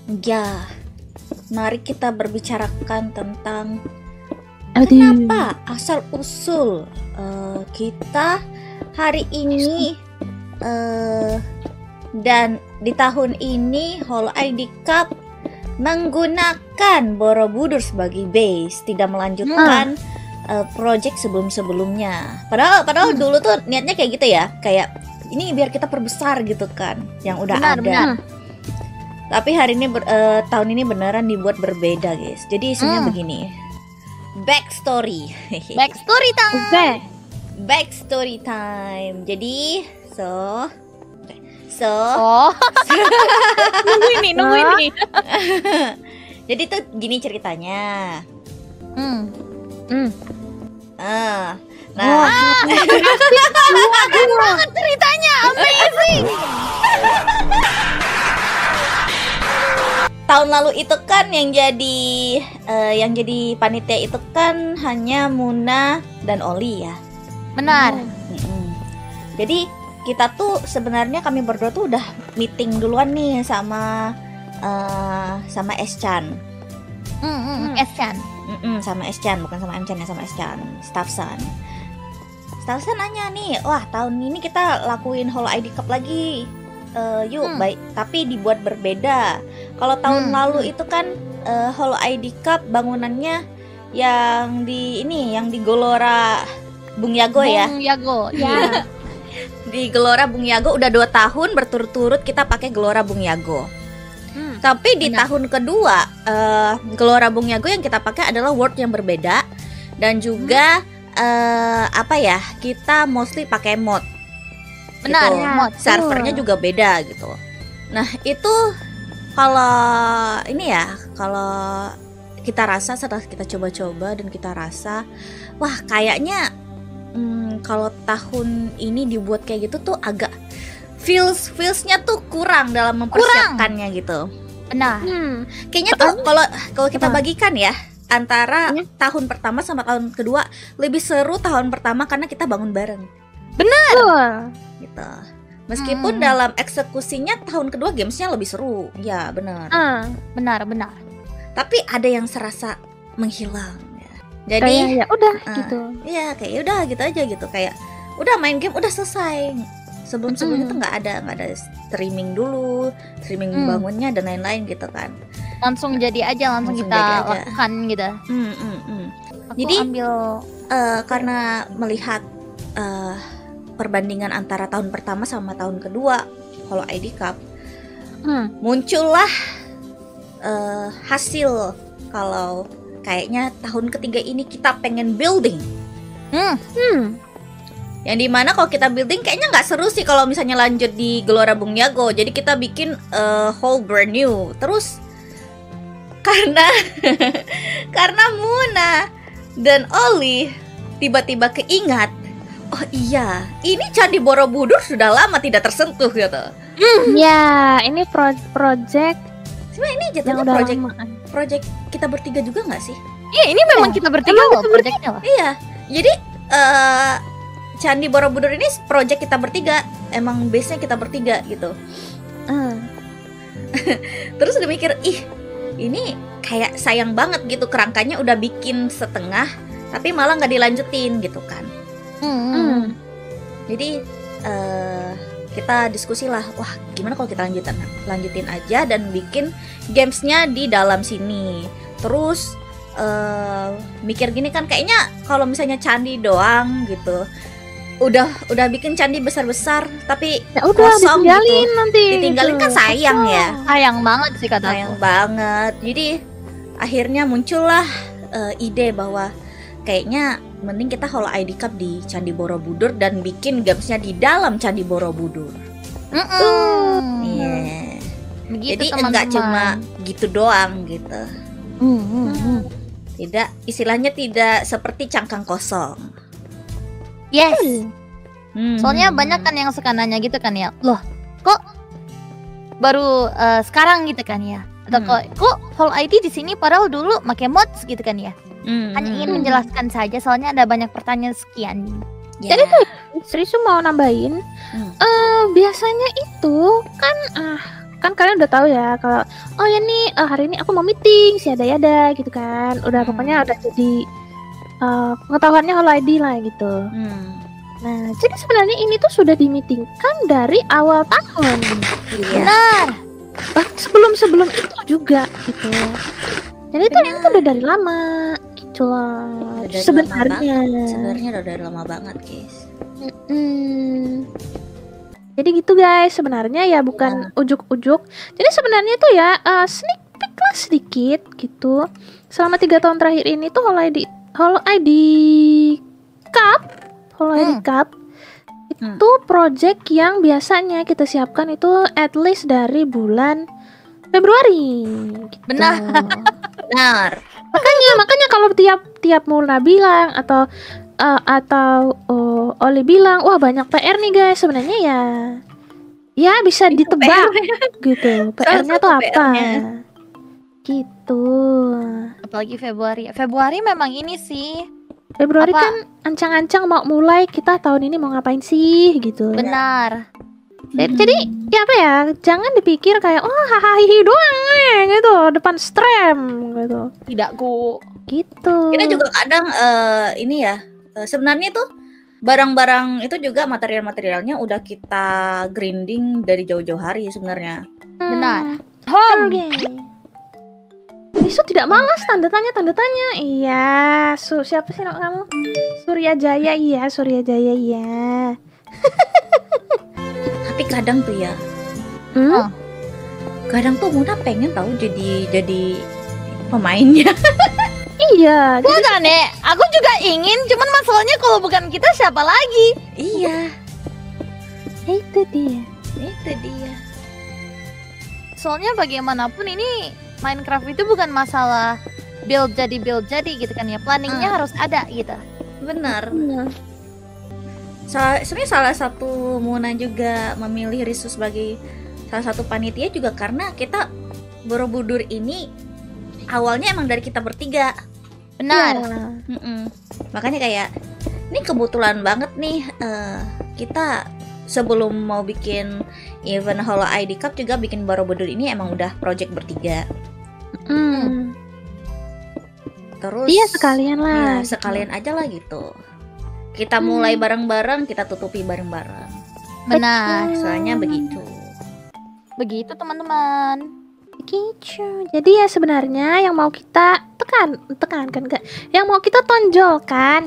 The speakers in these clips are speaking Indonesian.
Ya, mari kita berbicarakan tentang Aduh. kenapa asal-usul kita hari ini dan di tahun ini Holo ID Cup menggunakan Borobudur sebagai base, tidak melanjutkan project sebelum-sebelumnya. Padahal dulu tuh niatnya kayak gitu ya, kayak ini biar kita perbesar gitu kan, yang udah ada. Benar. Tapi hari ini tahun ini beneran dibuat berbeda guys. Jadi isinya begini. Backstory. Backstory time. Oke. Backstory time. Jadi so Oh. nunggu ini. jadi tuh gini ceritanya. Nah, Bagus banget ceritanya, amazing. tahun lalu itu kan yang jadi panitia itu kan hanya Muna dan Oli ya. Benar. Jadi kita tuh sebenarnya kami berdua tuh udah meeting duluan nih sama S-chan. S-chan. Sama S-chan, bukan sama M-chan ya, sama S-chan, Staffsan nanya nih, wah tahun ini kita lakuin Holo ID Cup lagi, yuk baik, tapi dibuat berbeda. Kalau tahun lalu itu kan Holo ID Cup bangunannya yang di Gelora Bung Yago ya. Bung Yago, ya. Di Gelora Bung Yago udah 2 tahun berturut-turut kita pakai Gelora Bung Yago. Tapi di tahun kedua Gelora Bung Yago yang kita pakai adalah world yang berbeda dan juga kita mostly pakai mod. Benar, gitu. mod. Servernya juga beda gitu. Nah, itu kalau kita rasa setelah kita coba-coba dan kita rasa wah kayaknya kalau tahun ini dibuat kayak gitu tuh agak feelsnya tuh kurang dalam mempersiapkannya gitu. Benar. Kayaknya tuh kalau kita bagikan ya antara tahun pertama sama tahun kedua, lebih seru tahun pertama karena kita bangun bareng. Benar. Gitu. Meskipun dalam eksekusinya tahun kedua gamesnya lebih seru. Ya benar. Benar. Tapi ada yang serasa menghilang. Jadi kayak ya udah gitu. Iya, kayak udah gitu aja gitu, kayak udah main game udah selesai. Sebelumnya tuh nggak ada streaming dulu, bangunnya dan lain-lain gitu kan. Langsung jadi aja, langsung kita lakukan gitu. Jadi ambil karena melihat perbandingan antara tahun pertama sama tahun kedua Holo ID Cup, muncullah hasil kalau kayaknya tahun ketiga ini kita pengen building. Yang dimana kalau kita building kayaknya nggak seru sih kalau misalnya lanjut di Gelora Bung Yago. Jadi kita bikin whole brand new. Terus karena Muna dan Oli tiba-tiba keingat, oh iya, ini Candi Borobudur sudah lama tidak tersentuh gitu. Ya, ini project. Sebenarnya ini jatuhnya project kita bertiga juga nggak sih? Iya, ini memang kita bertiga loh projectnya loh. Iya, jadi Candi Borobudur ini project kita bertiga, emang base-nya kita bertiga gitu. Terus udah mikir, ini kayak sayang banget gitu, kerangkanya udah bikin setengah, tapi malah nggak dilanjutin gitu kan. Jadi kita diskusi lah, wah gimana kalau kita lanjutin aja dan bikin gamesnya di dalam sini. Terus mikir gini kan, kayaknya kalau misalnya candi doang gitu, udah bikin candi besar-besar tapi ya udah ditinggalin gitu. Nanti ditinggalin gitu. Kan sayang ya, sayang banget sih kataku. Sayang banget. Jadi akhirnya muncullah ide bahwa kayaknya mending kita Holo ID Cup di Candi Borobudur dan bikin gamesnya di dalam Candi Borobudur. Jadi enggak cuma gitu doang gitu. Tidak, istilahnya tidak seperti cangkang kosong. Yes. Soalnya banyak kan yang suka nanya gitu kan ya, loh kok baru sekarang gitu kan ya, atau kok Holo ID di sini padahal dulu pakai mods gitu kan ya. Hanya ingin menjelaskan saja, soalnya ada banyak pertanyaan sekian. Jadi tuh Srisu mau nambahin, biasanya itu kan kan kalian udah tahu ya kalau oh ya nih hari ini aku mau meeting si ada gitu kan. Udah pokoknya udah jadi pengetahuannya Holo ID lah gitu. Nah, jadi sebenarnya ini tuh sudah dimitingkan dari awal tahun. Benar. Sebelum itu juga gitu. Jadi itu udah dari lama gitu loh. Sebenarnya udah dari lama banget, guys. Jadi gitu guys, sebenarnya ya bukan ujuk-ujuk. Jadi sebenarnya tuh ya sneak peek lah sedikit gitu. Selama 3 tahun terakhir ini tuh Holo ID Cup itu project yang biasanya kita siapkan itu at least dari bulan Februari gitu. Benar. Makanya kalau tiap Muna bilang atau Oli bilang wah banyak PR nih guys, sebenarnya ya bisa ditebak gitu. PR-nya tuh apa? Gitu. Apalagi Februari memang ini sih. Februari kan ancang-ancang mau mulai, kita tahun ini mau ngapain sih gitu. Benar. Jadi ya apa ya, jangan dipikir kayak oh hahaha doang gitu depan stream gitu. Tidak kok. Gitu. Kita juga kadang ini ya sebenarnya tuh barang-barang itu juga materialnya udah kita grinding dari jauh-jauh hari sebenarnya. Benar. Isu tidak malas tanda tanya. Iya, siapa sih nama kamu? Surya Jaya iya. Tapi kadang tuh ya. Kadang tuh Muna pengen tahu jadi pemainnya. Iya. Bukan Nek, aku juga ingin, cuman masalahnya kalau bukan kita siapa lagi? Iya. Itu dia. Soalnya bagaimanapun ini Minecraft itu bukan masalah build jadi gitu kan ya. Planningnya harus ada gitu. Benar. Sebenarnya salah satu Muna juga memilih Risu sebagai salah satu panitia juga karena kita Borobudur ini awalnya emang dari kita bertiga. Benar. Makanya kayak ini kebetulan banget nih kita sebelum mau bikin event Holo ID Cup juga bikin Borobudur ini emang udah project bertiga. Terus iya sekalian lah. Sekalian aja lah gitu. Kita mulai bareng-bareng, kita tutupi bareng-bareng. Benar. Soalnya begitu. Begitu teman-teman. Gitu. Jadi ya sebenarnya yang mau kita tekankan enggak? Yang mau kita tonjolkan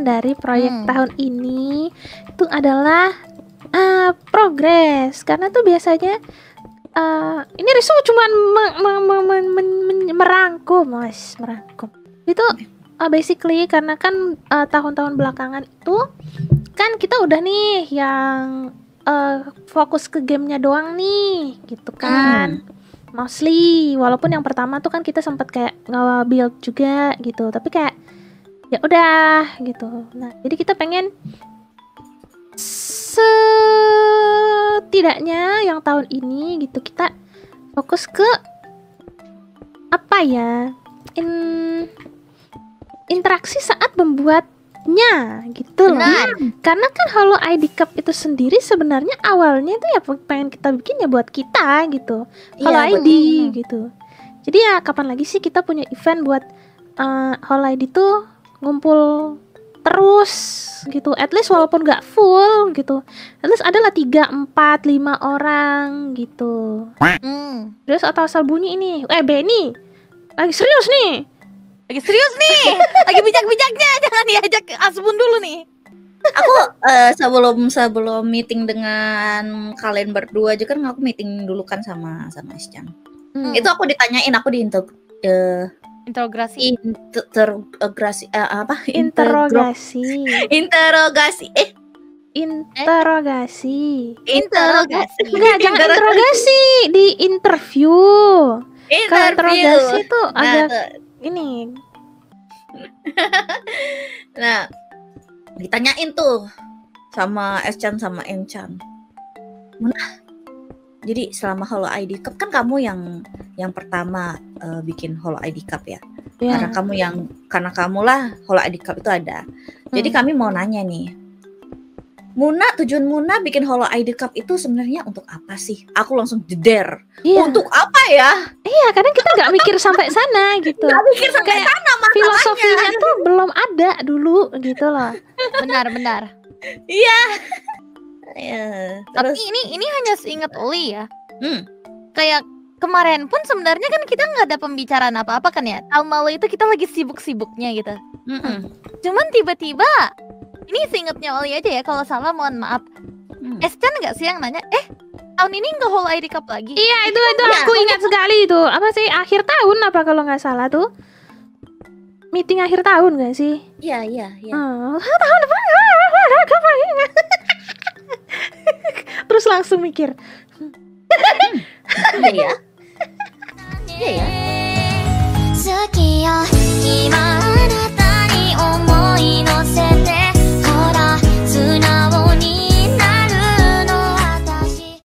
dari proyek tahun ini itu adalah progres. Karena tuh biasanya ini Risu cuman merangkum. Itu basically karena kan tahun-tahun belakangan itu kan kita udah nih yang fokus ke gamenya doang nih gitu kan. Mostly walaupun yang pertama tuh kan kita sempat kayak nge-build juga gitu, tapi kayak ya udah gitu. Nah, jadi kita pengen setidaknya yang tahun ini gitu kita fokus ke apa ya? Interaksi saat membuatnya gitu loh. Karena kan Holo ID Cup itu sendiri sebenarnya awalnya tuh ya pengen kita bikin ya buat kita gitu. Holo ID gitu. Jadi ya kapan lagi sih kita punya event buat Holo ID tuh ngumpul terus gitu. At least walaupun gak full gitu. At least adalah 3, 4, 5 orang gitu. Terus asal bunyi ini. Benny lagi serius nih. Lagi bijak-bijaknya, jangan diajak Asbun dulu nih. Aku sebelum meeting dengan kalian berdua juga kan aku meeting dulu kan sama Eschan. Itu aku ditanyain, aku interogasi. Interogasi. Enggak, jangan interogasi, di interview. Kalau interogasi tuh agak ini. Nah, ditanyain tuh sama Eschan sama Enchan. Jadi selama Holo ID Cup kan kamu yang pertama bikin Holo ID Cup ya. Karena kamulah Holo ID Cup itu ada. Jadi kami mau nanya nih. Tujuan Muna bikin Holo ID Cup itu sebenarnya untuk apa sih? Aku langsung jeder. Iya. Untuk apa ya? Iya, kadang kita nggak mikir sampai sana gitu. Nggak mikir sampai Kayak sana masalahnya. filosofinya tuh belum ada dulu gitu loh. Benar. Iya. Ya, Tapi terus ini hanya seingat Oli ya. Hmm. Kayak kemarin pun sebenarnya kan kita nggak ada pembicaraan apa-apa kan ya. Tahun lalu itu kita lagi sibuk-sibuknya gitu. Cuman tiba-tiba ini seingatnya Oli aja ya, kalau salah mohon maaf. Eschan nggak sih yang nanya, tahun ini nggak Holo ID Cup lagi? Iya, itu aku ingat sekali itu. Apa sih, akhir tahun apa kalau nggak salah tuh? Meeting akhir tahun nggak sih? Iya. Tahun depan terus langsung mikir, Iya ya.